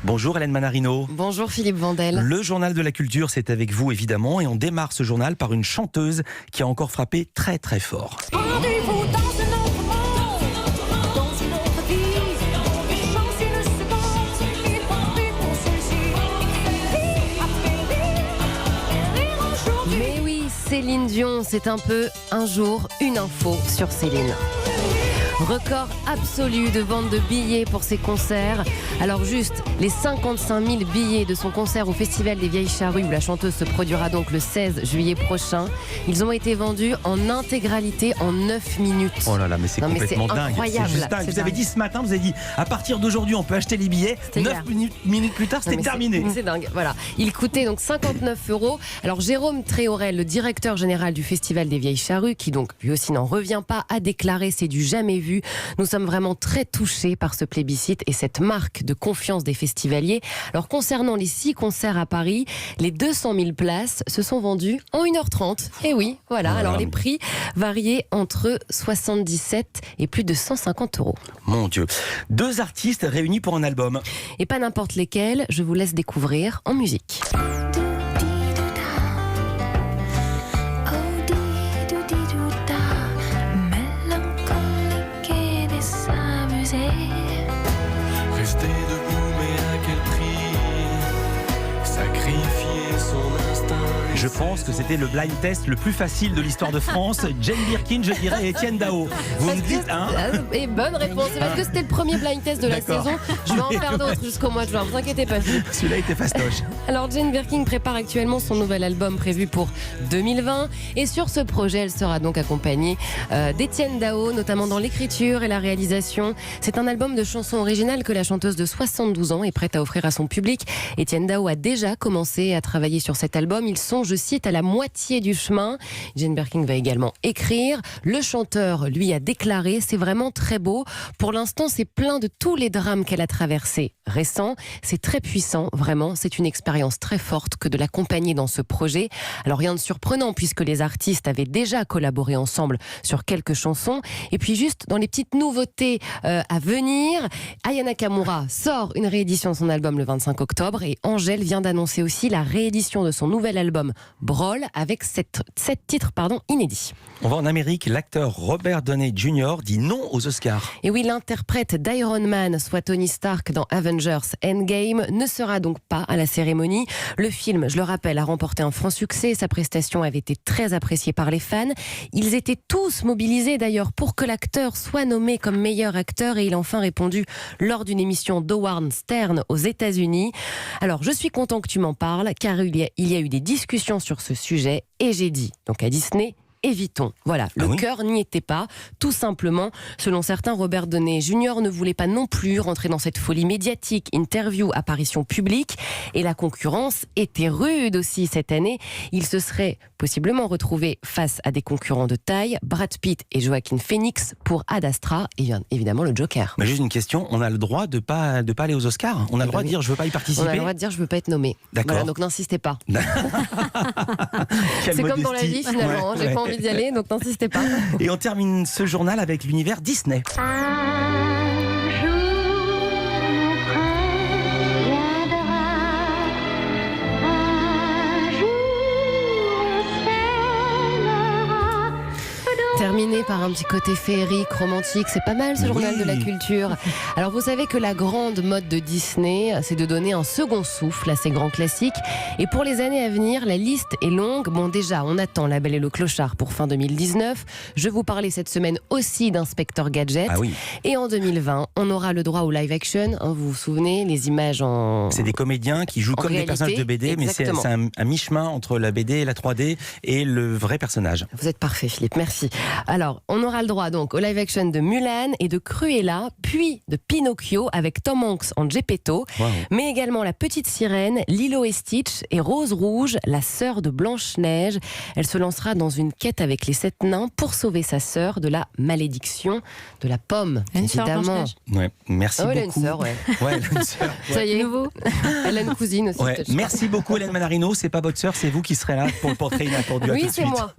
Bonjour Hélène Manarino. Bonjour Philippe Vandel. Le journal de la culture, c'est avec vous évidemment, et on démarre ce journal par une chanteuse qui a encore frappé très très fort. Rendez-vous dans un autre monde, dans une autre vie. Les chances et le second, il faut vivre pour celle-ci. Vie après vie, rire aujourd'hui. Mais oui, Céline Dion, c'est un peu un jour, une info sur Céline. Record absolu de vente de billets pour ses concerts. Alors juste, les 55 000 billets de son concert au Festival des Vieilles Charrues, où la chanteuse se produira donc le 16 juillet prochain, ils ont été vendus en intégralité en 9 minutes. Oh là là, mais c'est complètement dingue. Incroyable. C'est juste dingue. Vous avez dit ce matin, vous avez dit à partir d'aujourd'hui on peut acheter les billets. 9 minutes plus tard, c'était terminé. C'est dingue. Voilà. Il coûtait donc 59 €. Alors Jérôme Tréorel, le directeur général du Festival des Vieilles Charrues, qui donc lui aussi n'en revient pas, a déclaré: c'est du jamais vu. Nous sommes vraiment très touchés par ce plébiscite et cette marque de confiance des festivaliers. Alors concernant les 6 concerts à Paris, les 200 000 places se sont vendues en 1h30. Et oui, voilà. Alors les prix variaient entre 77 et plus de 150 €. Mon Dieu. 2 artistes réunis pour un album. Et pas n'importe lesquels, je vous laisse découvrir en musique. Rester debout, mais à quel prix? Sacrifier son instinct. Je pense que c'était le blind test le plus facile de l'histoire de France. Jane Birkin, je dirais, et Etienne Dao. Vous me dites, hein? Et bonne réponse. C'est parce que c'était le premier blind test de la saison. Je vais en faire d'autres jusqu'au mois de juin. Vous inquiétez pas. Celui-là était fastoche. Alors Jane Birkin prépare actuellement son nouvel album prévu pour 2020. Et sur ce projet, elle sera donc accompagnée d'Etienne Dao, notamment dans l'écriture et la réalisation. C'est un album de chansons originales que la chanteuse de 72 ans est prête à offrir à son public. Etienne Dao a déjà commencé à travailler sur cet album. Ils sont, je cite, à la moitié du chemin. Jane Birkin va également écrire. Le chanteur, lui, a déclaré: c'est vraiment très beau. Pour l'instant, c'est plein de tous les drames qu'elle a traversés récents. C'est très puissant, vraiment. C'est une expérience très forte que de l'accompagner dans ce projet. Alors rien de surprenant puisque les artistes avaient déjà collaboré ensemble sur quelques chansons. Et puis juste dans les petites nouveautés à venir, Aya Nakamura sort une réédition de son album le 25 octobre et Angèle vient d'annoncer aussi la réédition de son nouvel album Brawl avec 7 titres inédits. On va en Amérique. L'acteur Robert Downey Jr. dit non aux Oscars. Et oui, l'interprète d'Iron Man, soit Tony Stark dans Avengers Endgame, ne sera donc pas à la cérémonie. Le film, je le rappelle, a remporté un franc succès. Sa prestation avait été très appréciée par les fans. Ils étaient tous mobilisés d'ailleurs pour que l'acteur soit nommé comme meilleur acteur et il a enfin répondu lors d'une émission d'Howard Stern aux États-Unis. Alors, je suis content que tu m'en parles car il y a eu des discussions sur ce sujet et j'ai dit donc à Disney: évitons. Voilà, le cœur n'y était pas. Tout simplement, selon certains, Robert Downey Jr. ne voulait pas non plus rentrer dans cette folie médiatique, interview, apparition publique. Et la concurrence était rude aussi cette année. Il se serait possiblement retrouvé face à des concurrents de taille, Brad Pitt et Joaquin Phoenix pour Ad Astra et évidemment le Joker. Mais juste une question, on a le droit de pas aller aux Oscars? On a le droit de dire je veux pas y participer? On a le droit de dire je veux pas être nommé. D'accord. Voilà, donc n'insistez pas. C'est comme dans la vie finalement, j'ai pas envie d'y aller, donc n'insistez pas. Et on termine ce journal avec l'univers Disney. Terminé par un petit côté féerique, romantique, c'est pas mal ce journal de la culture. Alors vous savez que la grande mode de Disney, c'est de donner un second souffle à ces grands classiques. Et pour les années à venir, la liste est longue. Bon, déjà, on attend La Belle et le Clochard pour fin 2019. Je vous parlais cette semaine aussi d'Inspecteur Gadget. Ah oui. Et en 2020, on aura le droit au live action. Hein, vous vous souvenez, les images en... C'est des comédiens qui jouent comme réalité, des personnages de BD, exactement. Mais c'est un mi-chemin entre la BD et la 3D et le vrai personnage. Vous êtes parfait, Philippe, merci. Alors, on aura le droit donc au live action de Mulan et de Cruella, puis de Pinocchio avec Tom Hanks en Geppetto, mais également La Petite Sirène, Lilo et Stitch et Rose Rouge, la sœur de Blanche-Neige. Elle se lancera dans une quête avec les 7 nains pour sauver sa sœur de la malédiction de la pomme, évidemment. Ouais, merci beaucoup. Elle a une sœur, ouais. Ouais, elle a une sœur. Ça y est, nouveau. Elle a une cousine aussi. Ouais. Merci beaucoup Hélène Manarino, c'est pas votre sœur, c'est vous qui serez là pour le portrait inattendu. Oui, c'est moi.